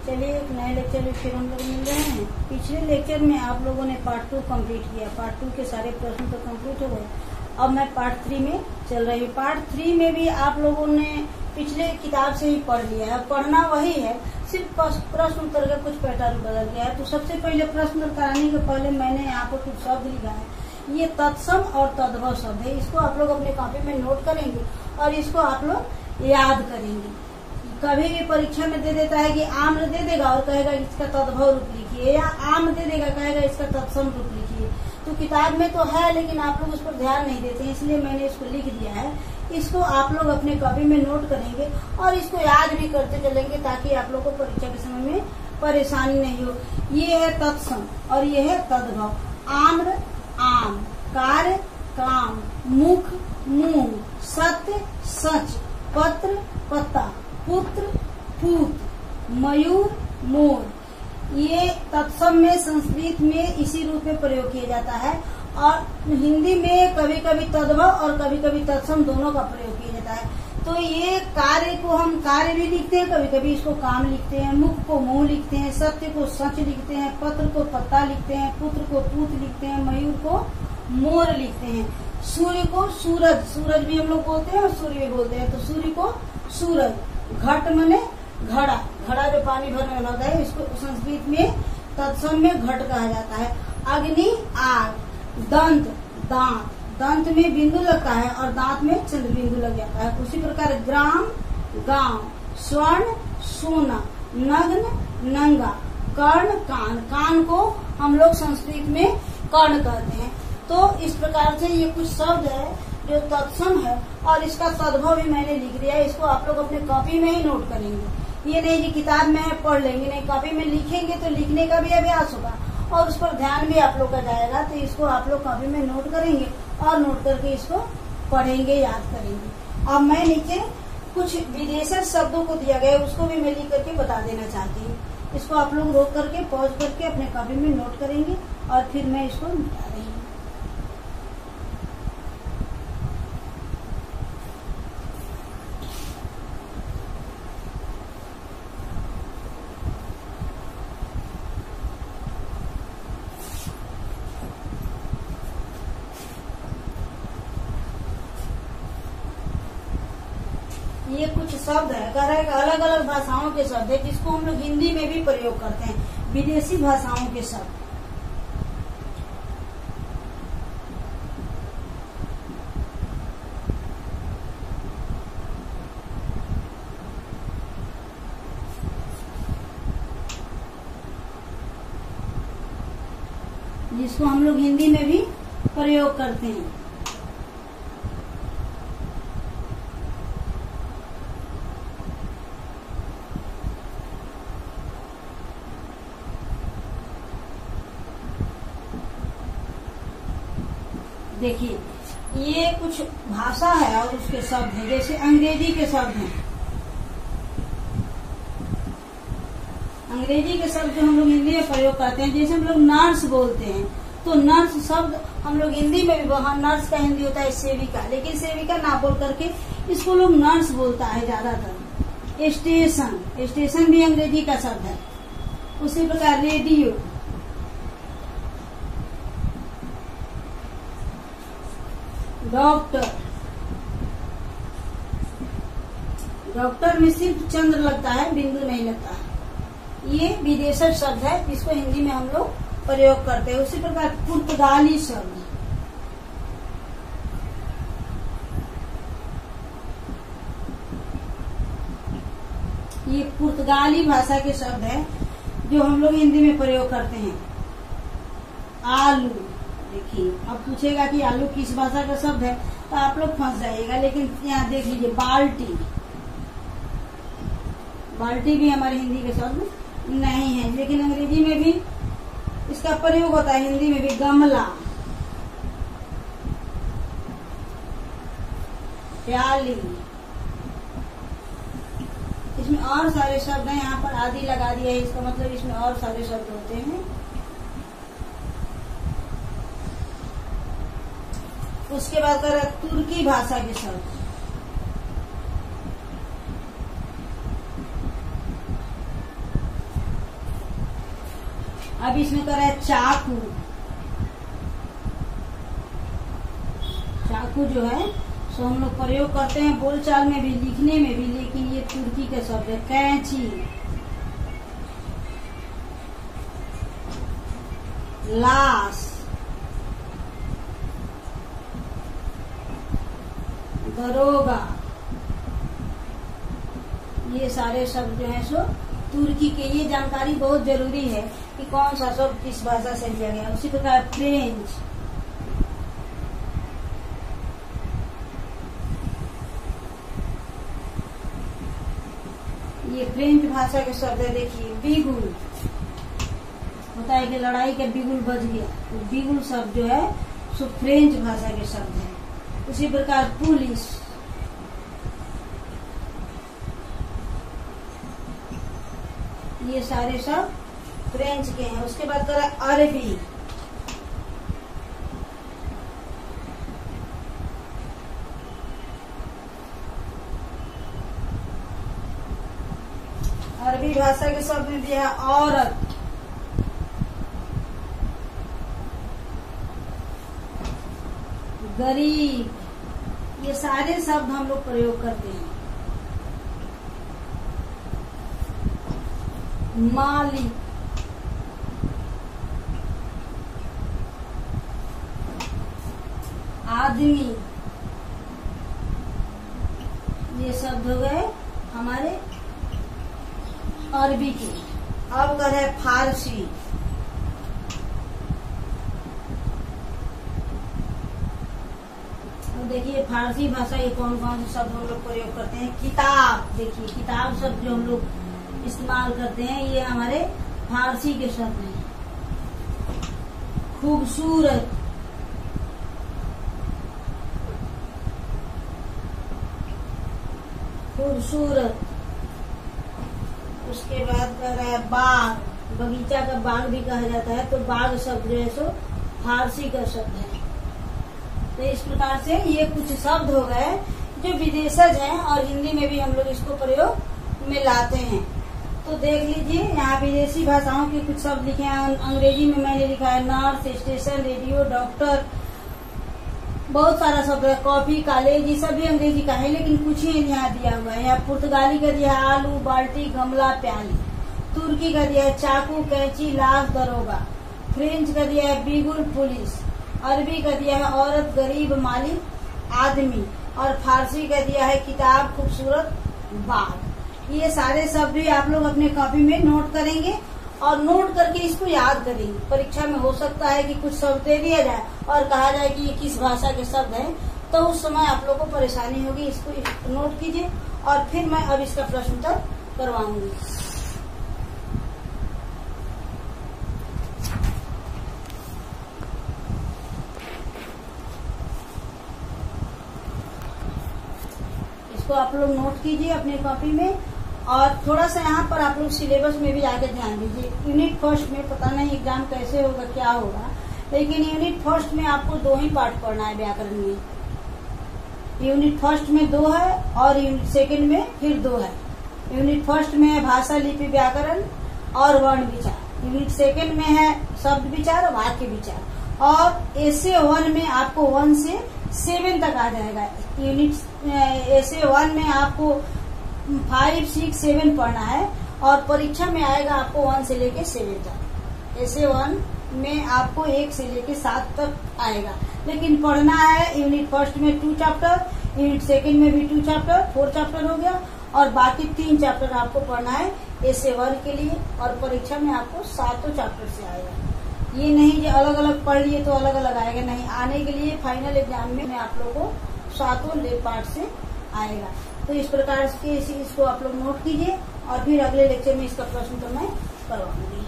चलिए एक नए लेक्चर में फिर हम लोग मिल रहे हैं। पिछले लेक्चर में आप लोगों ने पार्ट 2 कंप्लीट किया। पार्ट 2 के सारे प्रश्न तो कंप्लीट हो गए। अब मैं पार्ट 3 में चल रही हूँ। पार्ट 3 में भी आप लोगों ने पिछले किताब से ही पढ़ लिया है। पढ़ना वही है, सिर्फ प्रश्न उत्तर का कुछ पैटर्न बदल गया है। तो सबसे पहले प्रश्न उत्तर कराने के पहले मैंने यहाँ पर कुछ शब्द लिखा है। ये तत्सम और तद्भव शब्द है। इसको आप लोग अपने कॉपी में नोट करेंगे और इसको आप लोग याद करेंगे। कभी भी परीक्षा में दे देता है कि आम्र दे देगा और कहेगा इसका तद्भव रूप लिखिए, या आम दे देगा कहेगा इसका तत्सम रूप लिखिए। तो किताब में तो है लेकिन आप लोग उस पर ध्यान नहीं देते, इसलिए मैंने इसको लिख दिया है। इसको आप लोग अपने कॉपी में नोट करेंगे और इसको याद भी करते चलेंगे ताकि आप लोग को परीक्षा के समय में परेशानी नहीं हो। ये है तत्सम और ये है तद्भव। आम्र आम, कार्य काम, मुख मुंह, सत्य सच, पत्र पत्ता, पुत्र पूत, मयूर मोर। ये तत्सम में संस्कृत में इसी रूप में प्रयोग किया जाता है और हिंदी में कभी कभी तद्भव और कभी कभी तत्सम दोनों का प्रयोग किया जाता है। तो ये कार्य को हम कार्य भी लिखते हैं, कभी कभी इसको काम लिखते हैं, मुख को मुंह लिखते हैं, सत्य को सच लिखते हैं, पत्र को पत्ता लिखते हैं, पुत्र को पूत लिखते हैं, मयूर को मोर लिखते हैं, सूर्य को सूरज, सूरज भी हम लोग बोलते हैं और सूर्य भी बोलते हैं। तो सूर्य को सूरज, घट मने घड़ा, घड़ा जो पानी भरने वाला होता है इसको संस्कृत में तत्सम में घट कहा जाता है। अग्नि आग, दंत दांत, दंत में बिंदु लगता है और दांत में चंद्र बिंदु लग जाता है। उसी प्रकार ग्राम गांव, स्वर्ण सोना, नग्न नंगा, कर्ण कान, कान को हम लोग संस्कृत में कर्ण कहते हैं। तो इस प्रकार से ये कुछ शब्द है जो तत्सम है और इसका तद्भव भी मैंने लिख दिया है। इसको आप लोग अपने कॉपी में ही नोट करेंगे। ये नहीं कि किताब में है पढ़ लेंगे, नहीं, कॉपी में लिखेंगे तो लिखने का भी अभ्यास होगा और उस पर ध्यान भी आप लोग का जाएगा। तो इसको आप लोग कॉपी में नोट करेंगे और नोट करके इसको पढ़ेंगे, याद करेंगे। अब मैं नीचे कुछ विदेशी शब्दों को दिया गया है उसको भी मैं लिख करके बता देना चाहती हूँ। इसको आप लोग रोक करके पॉज करके अपने कॉपी में नोट करेंगे और फिर मैं इसको मिटा रही हूँ। ये कुछ शब्द है, कह रहा है कि अलग अलग भाषाओं के शब्द है जिसको हम लोग हिंदी में भी प्रयोग करते हैं, विदेशी भाषाओं के शब्द। जिसको हम लोग हिंदी में भी प्रयोग करते हैं। देखिए ये कुछ भाषा है और उसके शब्द हैं, जैसे अंग्रेजी के शब्द हैं। अंग्रेजी के शब्द जो हम लोग हिंदी में प्रयोग करते हैं, जैसे हम लोग नर्स बोलते हैं तो नर्स शब्द हम लोग हिंदी में भी, वहाँ नर्स का हिंदी होता है सेविका, लेकिन सेविका ना बोल करके इसको लोग नर्स बोलता है ज्यादातर। स्टेशन, स्टेशन भी अंग्रेजी का शब्द है। उसी प्रकार रेडियो, डॉक्टर, डॉक्टर में सिर्फ चंद्र लगता है, बिंदु नहीं लगता है। ये विदेशी शब्द है जिसको हिंदी में हम लोग प्रयोग करते हैं। उसी प्रकार पुर्तगाली शब्द, ये पुर्तगाली भाषा के शब्द है जो हम लोग हिंदी में प्रयोग करते हैं। आलू, देखिए अब पूछेगा कि आलू किस भाषा का शब्द है तो आप लोग फंस जाइएगा, लेकिन यहाँ देख लीजिए बाल्टी, बाल्टी भी हमारे हिंदी के शब्द नहीं है, लेकिन अंग्रेजी में भी इसका प्रयोग होता है, हिंदी में भी। गमला, प्याली, इसमें और सारे शब्द हैं। यहाँ पर आदि लगा दिया है, इसका मतलब इसमें और सारे शब्द होते हैं। उसके बाद कर तुर्की भाषा के शब्द, अब इसमें कर रहा है चाकू। चाकू जो है सो हम लोग प्रयोग करते हैं बोलचाल में भी, लिखने में भी, लेकिन ये तुर्की का शब्द है। कैंची, लाश, दरोगा, ये सारे शब्द जो है सो तुर्की के। ये जानकारी बहुत जरूरी है कि कौन सा शब्द किस भाषा से लिया गया। उसी प्रकार फ्रेंच, ये फ्रेंच भाषा के शब्द है। देखिए बिगुल, होता है कि लड़ाई का बिगुल बज गया, तो बिगुल शब्द जो है सो फ्रेंच भाषा के शब्द है। उसी प्रकार पुलिस, ये सारे सब फ्रेंच के हैं। उसके बाद करा अरबी, अरबी भाषा के शब्द में भी है औरत, गरीब, ये सारे शब्द हम लोग प्रयोग करते हैं। मालिक, आदमी, ये शब्द हो गए हमारे अरबी के। अब कर है फारसी, देखिए फारसी भाषा ये कौन कौन से शब्द हम लोग प्रयोग करते हैं। किताब, देखिए किताब शब्द जो हम लोग इस्तेमाल करते हैं ये हमारे फारसी के शब्द हैं। खूबसूरत, खूबसूरत। उसके बाद कह रहा है बाग, बगीचा का बाग भी कहा जाता है, तो बाग शब्द जो है सो फारसी का शब्द है। तो इस प्रकार से ये कुछ शब्द हो गए जो विदेशज हैं और हिंदी में भी हम लोग इसको प्रयोग में लाते हैं। तो देख लीजिए यहाँ विदेशी भाषाओं के कुछ शब्द लिखे हैं। अंग्रेजी में मैंने लिखा है नर्स, स्टेशन, रेडियो, डॉक्टर, बहुत सारा शब्द है। कॉफी, कॉलेज, ये सभी अंग्रेजी का है, लेकिन कुछ ही यहाँ दिया हुआ है। यहाँ पुर्तगाली का दिया है आलू, बाल्टी, गमला, प्याली। तुर्की का दिया है चाकू, कैंची, लाश, दरोगा। फ्रेंच का दिया है बिगुल, पुलिस। अरबी का दिया है औरत, गरीब, मालिक, आदमी। और फारसी का दिया है किताब, खूबसूरत, बाग। ये सारे शब्द भी आप लोग अपने कॉपी में नोट करेंगे और नोट करके इसको याद करेंगे। परीक्षा में हो सकता है कि कुछ शब्द दे दिया जाए और कहा जाए कि ये किस भाषा के शब्द हैं, तो उस समय आप लोग को परेशानी होगी। इसको नोट कीजिए और फिर मैं अब इसका प्रश्न उत्तर करवाऊंगी। इसको आप लोग नोट कीजिए अपने कॉपी में और थोड़ा सा यहाँ पर आप लोग सिलेबस में भी आके ध्यान दीजिए। यूनिट फर्स्ट में पता नहीं एग्जाम कैसे होगा, क्या होगा, लेकिन यूनिट फर्स्ट में आपको 2 ही पार्ट पढ़ना है व्याकरण में। यूनिट फर्स्ट में 2 है और यूनिट सेकंड में फिर 2 है। यूनिट फर्स्ट में है भाषा, लिपि, व्याकरण और वर्ण विचार। यूनिट सेकंड में है शब्द विचार, वाक्य विचार। और एसे 1 में आपको 1 से 7 तक आ जाएगा। यूनिट एसे 1 में आपको 5, 6, 7 पढ़ना है और परीक्षा में आएगा आपको 1 से लेके 7 तक। एसे 1 में आपको 1 से लेके 7 तक आएगा, लेकिन पढ़ना है यूनिट फर्स्ट में 2 चैप्टर, यूनिट सेकंड में भी 2 चैप्टर, 4 चैप्टर हो गया और बाकी 3 चैप्टर आपको पढ़ना है एसे 1 के लिए। और परीक्षा में आपको 7 चैप्टर से आएगा। ये नहीं कि अलग अलग पढ़ लिए तो अलग अलग आएगा, नहीं। आने के लिए फाइनल एग्जाम में आप लोगों को 7 पार्ट से आएगा। तो इस प्रकार के इसको आप लोग नोट कीजिए और फिर अगले लेक्चर में इसका प्रश्न तो मैं करवाऊंगी।